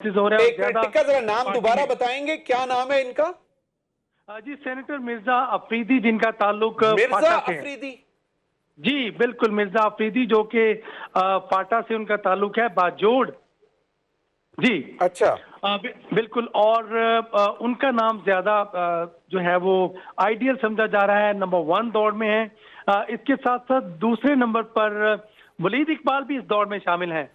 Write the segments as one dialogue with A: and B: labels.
A: हो रहा है और
B: एक मिनट
A: ज्यादा
B: टिक्का, जरा नाम
A: पार्टी
B: दोबारा
A: में।
B: बताएंगे, क्या नाम है इनका?
A: जी, सेनेटर मिर्जा अफरीदी, जिनका ताल्लुक
B: मिर्जा
A: फाटा से है।
B: अफरीदी।
A: जी बिल्कुल, मिर्जा अफरीदी, जो कि फाटा से उनका ताल्लुक है, बाजोड़। जी।
B: अच्छा।
A: बिल्कुल। और उनका नाम ज्यादा जो है वो आइडियल समझा जा रहा है, नंबर 1 दौड़ में है। इसके साथ साथ दूसरे नंबर पर वलीद इकबाल भी इस दौड़ में शामिल हैं।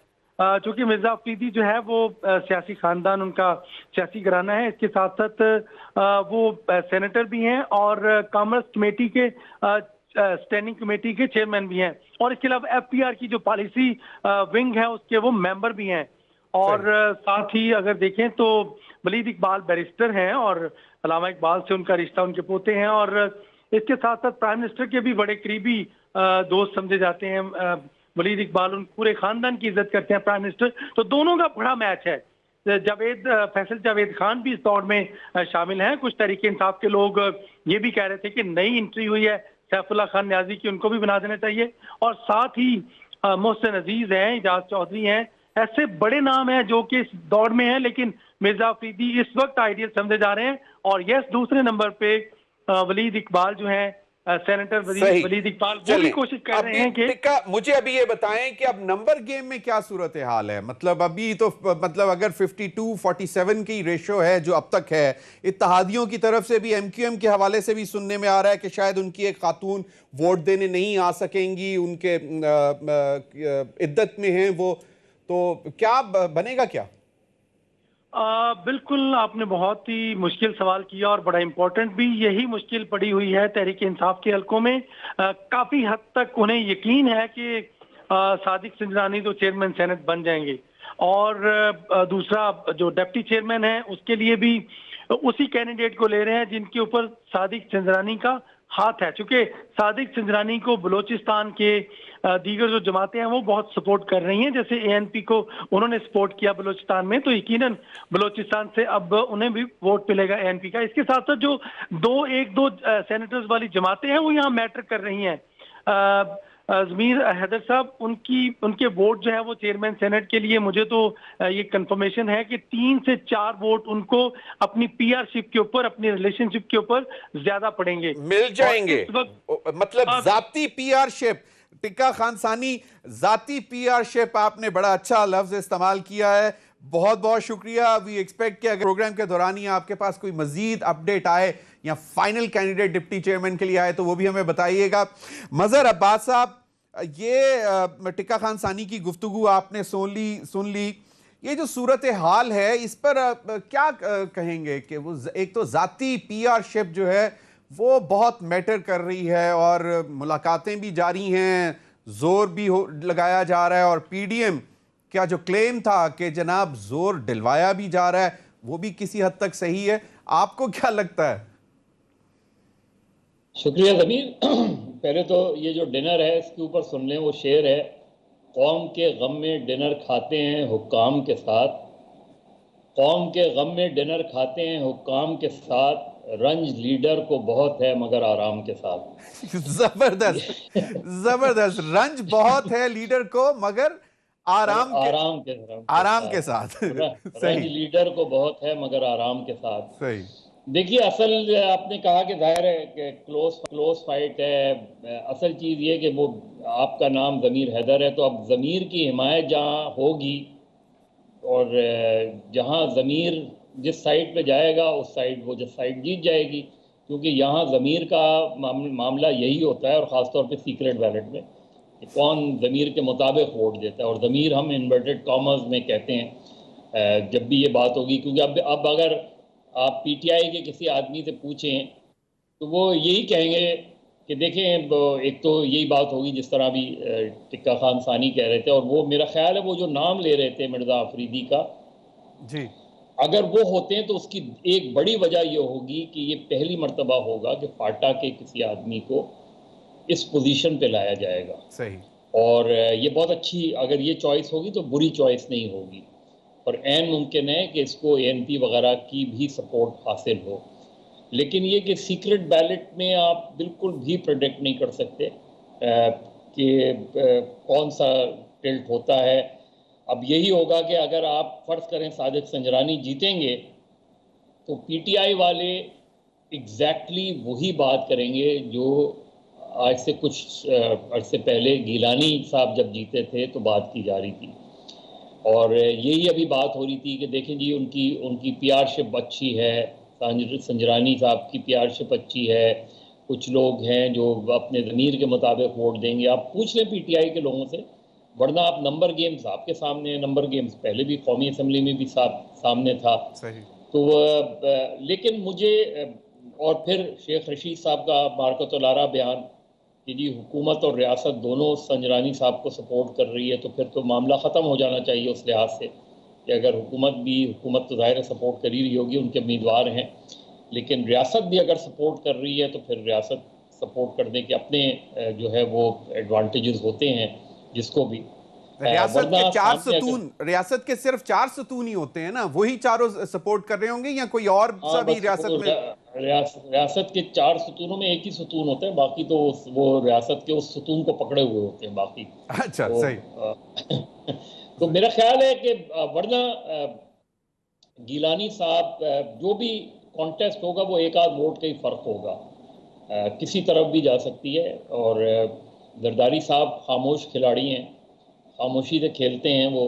A: चूंकि मिर्जा अफरीदी जो है वो सियासी खानदान, उनका सियासी घराना है। इसके साथ साथ वो सेनेटर भी हैं और कॉमर्स कमेटी के स्टैंडिंग कमेटी के चेयरमैन भी हैं। और इसके अलावा एफपीआर की जो पॉलिसी विंग है उसके वो मेंबर भी हैं। और
B: सही।
A: साथ ही अगर देखें तो वलीद इकबाल बैरिस्टर हैं और अल्लामा इकबाल से उनका रिश्ता, उनके पोते हैं। और इसके साथ साथ प्राइम मिनिस्टर के भी बड़े करीबी दोस्त समझे जाते हैं वलीद इकबाल। उन पूरे खानदान की इज्जत करते हैं प्राइम मिनिस्टर। तो दोनों का बड़ा मैच है। फैसल जावेद खान भी इस दौड़ में शामिल हैं। कुछ तहरीक इंसाफ के लोग ये भी कह रहे थे कि नई एंट्री हुई है सैफुल्लाह खान न्याजी की, उनको भी बना देना चाहिए। और साथ ही मोहसिन अजीज हैं, इजाज चौधरी हैं, ऐसे बड़े नाम हैं जो कि इस दौड़ में हैं। लेकिन मिर्जा अफरीदी इस वक्त आइडियल समझे जा रहे हैं। और यस, दूसरे नंबर पे वलीद इकबाल जो हैं, सेनेटर
B: सही।
A: वलीद इकबाल, वो भी
B: चलें,
A: कोशिश कर रहे
B: अभी
A: हैं कि
B: टिक्का मुझे अभी ये बताएं कि अब नंबर गेम में क्या सूरत हाल है। मतलब अभी तो मतलब अगर 52-47 की रेशो है जो अब तक है, इत्तहादियों की तरफ से भी, एमक्यूएम के हवाले से भी सुनने में आ रहा है कि शायद उनकी एक खातून वोट देने नहीं आ सकेंगी, उनके इद्दत में हैं वो, तो क्या बनेगा क्या?
A: बिल्कुल, आपने बहुत ही मुश्किल सवाल किया और बड़ा इंपॉर्टेंट भी। यही मुश्किल पड़ी हुई है तहरीक इंसाफ के हलकों में। काफी हद तक उन्हें यकीन है कि सादिक सिंजरानी तो चेयरमैन सेनेट बन जाएंगे। और दूसरा जो डिप्टी चेयरमैन है उसके लिए भी उसी कैंडिडेट को ले रहे हैं जिनके ऊपर सादिक सिंजरानी का हाथ है। चूंकि सादिक सिंजरानी को बलोचिस्तान के दीगर जो जमातें हैं वो बहुत सपोर्ट कर रही हैं। जैसे एएनपी को उन्होंने सपोर्ट किया बलोचिस्तान में, तो यकीनन बलोचिस्तान से अब उन्हें भी वोट मिलेगा एएनपी का। इसके साथ साथ जो एक दो सेनेटर्स वाली जमातें हैं वो यहाँ मैटर कर रही हैं। जमीर हैदर साहब, उनके वोट जो है वो चेयरमैन सेनेट के लिए, मुझे तो ये कंफर्मेशन है कि 3 से 4 वोट उनको अपनी पीआरशिप के ऊपर, अपनी रिलेशनशिप के ऊपर ज्यादा पड़ेंगे।
B: मिल
A: और
B: जाएंगे।
A: इस वक्त
B: मतलब जाती पीआरशिप। टिक्का खान सानी, जाती पीआरशिप, आपने बड़ा अच्छा लफ्ज इस्तेमाल किया है। बहुत बहुत शुक्रिया। वी एक्सपेक्ट कि अगर प्रोग्राम के दौरान ही आपके पास कोई मजीद अपडेट आए या फाइनल कैंडिडेट डिप्टी चेयरमैन के लिए आए तो वो भी हमें बताइएगा। मजहर अब्बास साहब, ये टिक्का खान सानी की गुफ्तगू आपने सुन ली। ये जो सूरत हाल है इस पर क्या कहेंगे कि वो एक तो जाती पीआरशिप जो है वो बहुत मैटर कर रही है और मुलाकातें भी जारी हैं, जोर भी लगाया जा रहा है, और पीडीएम क्या जो क्लेम था कि जनाब जोर दिलवाया भी जा रहा है वो भी किसी हद तक सही है। आपको क्या लगता है?
C: शुक्रिया ज़मीर। पहले तो ये जो डिनर है इसके ऊपर सुन लें, वो शेर है, कौम के गम में डिनर खाते हैं हुक्काम के साथ, कौम के गम में डिनर खाते हैं हुक्काम के साथ, रंज लीडर को बहुत है मगर आराम के साथ।
B: जबरदस्त, जबरदस्त। रंज बहुत है लीडर को मगर
C: मगर
B: आराम के आराम के साथ।
C: रंज
B: सही।
C: लीडर को बहुत है मगर आराम के साथ।
B: सही।
C: देखिए, असल आपने कहा कि जाहिर है कि क्लोज फाइट है। असल चीज़ ये कि वो आपका नाम ज़मीर हैदर है, तो अब ज़मीर की हिमायत जहाँ होगी और जहाँ ज़मीर जिस साइड पे जाएगा उस साइड वो जिस साइड जीत जाएगी, क्योंकि यहाँ ज़मीर का मामला यही होता है, और ख़ासतौर पे सीक्रेट बैलेट में कि कौन ज़मीर के मुताबिक वोट देता है। और ज़मीर हम इन्वर्टेड कॉमर्स में कहते हैं जब भी ये बात होगी, क्योंकि अब अगर आप पीटीआई के किसी आदमी से पूछें तो वो यही कहेंगे कि देखें, एक तो यही बात होगी जिस तरह भी टिक्का खान सानी कह रहे थे, और वो मेरा ख्याल है वो जो नाम ले रहे थे मिर्ज़ा अफरीदी का,
B: जी।
C: अगर वो होते हैं तो उसकी एक बड़ी वजह ये होगी कि ये पहली मर्तबा होगा कि फाटा के किसी आदमी को इस पोजीशन पे लाया जाएगा।
B: सही।
C: और ये बहुत अच्छी, अगर ये चॉइस होगी तो बुरी चॉइस नहीं होगी, और ऐन मुमकिन है कि इसको एएनपी वगैरह की भी सपोर्ट हासिल हो। लेकिन ये कि सीक्रेट बैलेट में आप बिल्कुल भी प्रेडिक्ट नहीं कर सकते कि कौन सा टिल्ट होता है। अब यही होगा कि अगर आप फर्ज करें सादिक संजरानी जीतेंगे तो पीटीआई वाले एग्जैक्टली वही बात करेंगे जो आज से कुछ अरसे पहले गिलानी साहब जब जीते थे तो बात की जा रही थी। और यही अभी बात हो रही थी कि देखें जी उनकी पीआरशिप अच्छी है, संजरानी साहब की पीआरशिप अच्छी है, कुछ लोग हैं जो अपने ज़मीर के मुताबिक वोट देंगे। आप पूछ लें पीटीआई के लोगों से, वरना आप नंबर गेम्स आपके सामने है, नंबर गेम्स पहले भी कौमी असम्बली में भी सामने था।
B: सही।
C: तो लेकिन मुझे और फिर शेख रशीद साहब का बारकतुल्लाह बयान कि जी हुकूमत और रियासत दोनों संजरानी साहब को सपोर्ट कर रही है, तो फिर तो मामला ख़त्म हो जाना चाहिए उस लिहाज से कि अगर हुकूमत तो ज़ाहिर सपोर्ट कर ही रही होगी, उनके उम्मीदवार हैं, लेकिन रियासत भी अगर सपोर्ट कर रही है तो फिर रियासत सपोर्ट करने के अपने जो है वो एडवांटेजेस होते हैं जिसको भी।
B: रियासत के चार सतून, रियासत के सिर्फ 4 सतून ही होते हैं ना, वही चारों सपोर्ट कर रहे होंगे या कोई और सभी रियासत में?
C: रियासत के 4 सतूनों में एक ही सतून होता है, बाकी तो वो रियासत के उस सतून को पकड़े हुए होते हैं बाकी।
B: अच्छा,
C: तो,
B: सही।
C: तो मेरा ख्याल है कि वरना गिलानी साहब जो भी कॉन्टेस्ट होगा वो एक आध वोट का ही फर्क होगा, किसी तरफ भी जा सकती है। और जरदारी साहब खामोश खिलाड़ी हैं, खामोशी से खेलते हैं वो,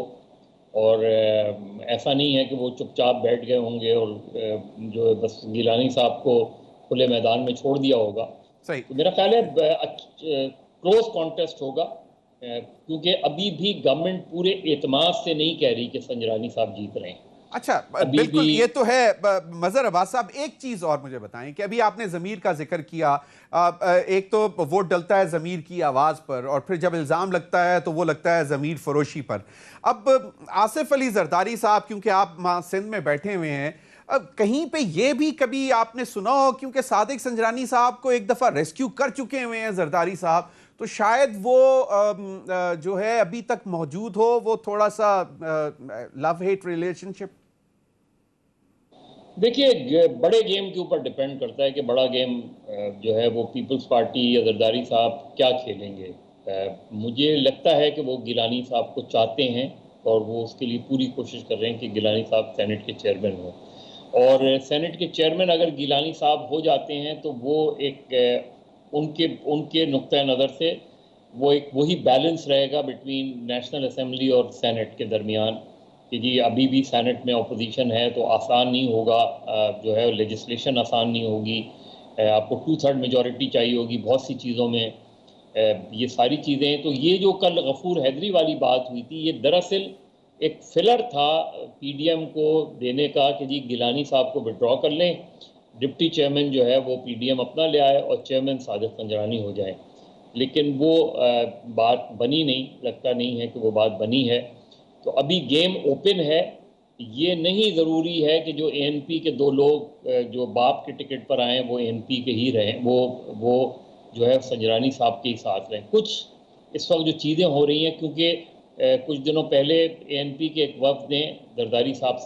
C: और ऐसा नहीं है कि वो चुपचाप बैठ गए होंगे और जो बस गिलानी साहब को खुले मैदान में छोड़ दिया होगा।
B: सही।
C: तो मेरा ख्याल है क्लोज कॉन्टेस्ट होगा, क्योंकि अभी भी गवर्नमेंट पूरे एतमाद से नहीं कह रही कि संजरानी साहब जीत रहे हैं।
B: अच्छा, बिल्कुल ये तो है। मजहर अब्बास साहब, एक चीज और मुझे बताएं कि अभी आपने ज़मीर का जिक्र किया, एक तो वोट डलता है ज़मीर की आवाज़ पर, और फिर जब इल्ज़ाम लगता है तो वो लगता है ज़मीर फरोशी पर। अब आसिफ अली जरदारी साहब, क्योंकि आप सिंध में बैठे हुए हैं, अब कहीं पे ये भी कभी आपने सुना हो, क्योंकि सादिक संजरानी साहब को एक दफ़ा रेस्क्यू कर चुके हुए हैं जरदारी साहब, तो शायद वो जो है अभी तक मौजूद हो, वो थोड़ा सा लव हेट रिलेशनशिप।
C: देखिए, बड़े गेम के ऊपर डिपेंड करता है कि बड़ा गेम जो है वो पीपल्स पार्टी या जरदारी साहब क्या खेलेंगे। मुझे लगता है कि वो गिलानी साहब को चाहते हैं और वो उसके लिए पूरी कोशिश कर रहे हैं कि गिलानी साहब सेनेट के चेयरमैन हो, और सेनेट के चेयरमैन अगर गिलानी साहब हो जाते हैं तो वो एक उनके नुक्ता नज़र से वो एक वही बैलेंस रहेगा बिटवीन नेशनल असेंबली और सेनेट के दरमियान कि जी अभी भी सेनेट में अपोजिशन है तो आसान नहीं होगा, जो है लेजिस्लेशन आसान नहीं होगी, आपको 2/3 मेजॉरिटी चाहिए होगी बहुत सी चीज़ों में, ये सारी चीज़ें। तो ये जो कल गफूर हैदरी वाली बात हुई थी, ये दरअसल एक फिलर था पीडीएम को देने का कि जी गिलानी साहब को विड्रॉ कर लें, डिप्टी चेयरमैन जो है वो पीडीएम अपना ले आए और चेयरमैन सादिक संजरानी हो जाए। लेकिन वो बात बनी नहीं, लगता नहीं है कि वो बात बनी है। तो अभी गेम ओपन है। ये नहीं ज़रूरी है कि जो एएनपी के 2 लोग जो बाप के टिकट पर आए वो एएनपी के ही रहें, वो जो है संजरानी साहब के ही साथ रहें। कुछ इस वक्त जो चीज़ें हो रही हैं, क्योंकि कुछ दिनों पहले एएनपी के एक वफ्द ने जरदारी साहब से